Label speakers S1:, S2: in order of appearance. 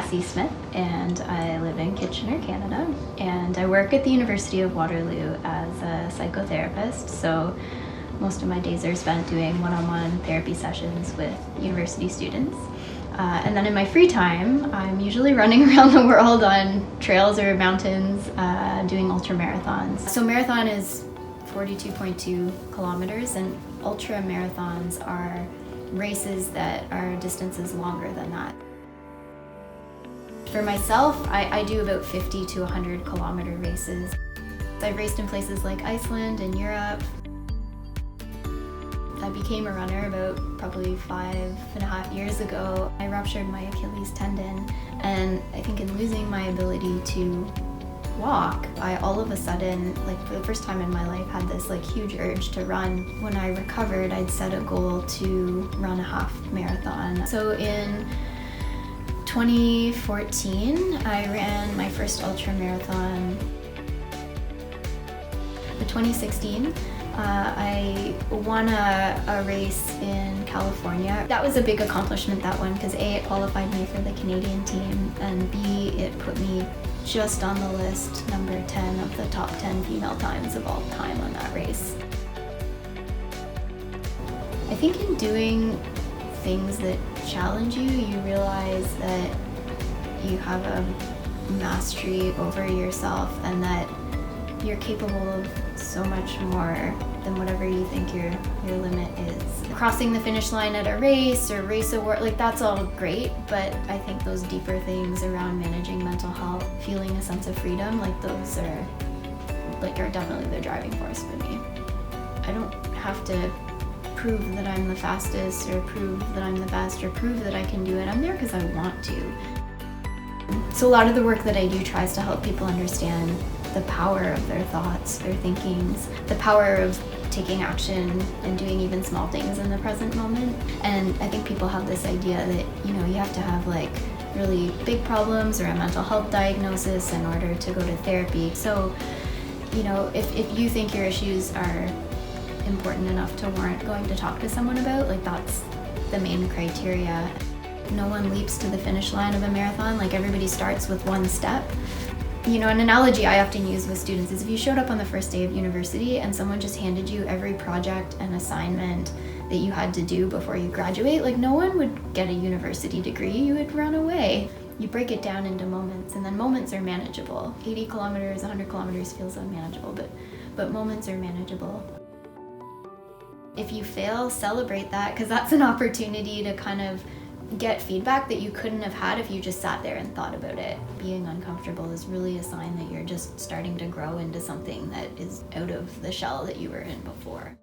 S1: Cassie Smith, and I live in Kitchener, Canada, and I work at the University of Waterloo as a psychotherapist, so most of my days are spent doing one-on-one therapy sessions with university students. And then in my free time, I'm usually running around the world on trails or mountains, doing ultra marathons. So marathon is 42.2 kilometers, and ultra marathons are races that are distances longer than that. For myself, I do about 50 to 100 kilometer races. I've raced in places like Iceland and Europe. I became a runner about probably 5.5 years ago. I ruptured my Achilles tendon, and I think in losing my ability to walk, I all of a sudden, like for the first time in my life, had this like huge urge to run. When I recovered, I'd set a goal to run a half marathon. So in 2014, I ran my first ultra marathon. In 2016, I won a race in California. That was a big accomplishment, that one, because A, it qualified me for the Canadian team, and B, it put me just on the list, number 10 of the top 10 female times of all time on that race. I think in doing things that challenge you, you realize that you have a mastery over yourself and that you're capable of so much more than whatever you think your limit is. Crossing the finish line at a race or race award, like that's all great, but I think those deeper things around managing mental health, feeling a sense of freedom, like those are definitely the driving force for me. I don't have to prove that I'm the fastest or prove that I'm the best or prove that I can do it. I'm there because I want to. So a lot of the work that I do tries to help people understand the power of their thoughts, their thinkings, the power of taking action and doing even small things in the present moment. And I think people have this idea that, you know, you have to have like really big problems or a mental health diagnosis in order to go to therapy. So, you know, if you think your issues are important enough to warrant going to talk to someone about, like that's the main criteria. No one leaps to the finish line of a marathon. Like everybody starts with one step. You know, an analogy I often use with students is if you showed up on the first day of university and someone just handed you every project and assignment that you had to do before you graduate, like no one would get a university degree, you would run away. You break it down into moments, and then moments are manageable. 80 kilometers, 100 kilometers feels unmanageable, but moments are manageable. If you fail, celebrate that, because that's an opportunity to kind of get feedback that you couldn't have had if you just sat there and thought about it. Being uncomfortable is really a sign that you're just starting to grow into something that is out of the shell that you were in before.